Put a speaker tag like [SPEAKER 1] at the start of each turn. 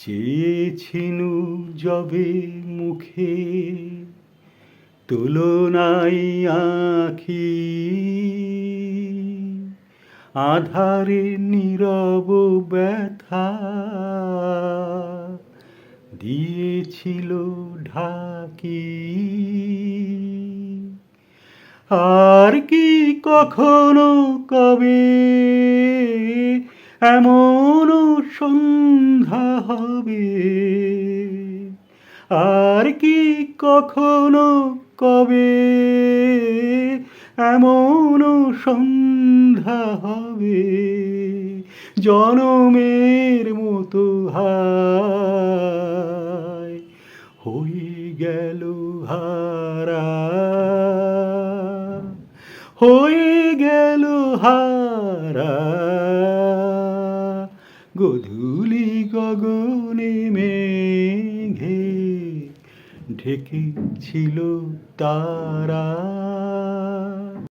[SPEAKER 1] চেয়েছিনু যবে মুখে তুলনায় আঁখি আধারে নীরব ব্যথা দিয়েছিল ঢাকি। আর কি কখনো কবে এমন সন্ধ্যা হবে, আর কি কখনো কবে এমন সন্ধ্যা হবে, জনমের মতো হায় হয়ে গেল হারা, হয়ে গেল হারা। গোধূলি গগনে মেঘে ঢেকেছিল তারা।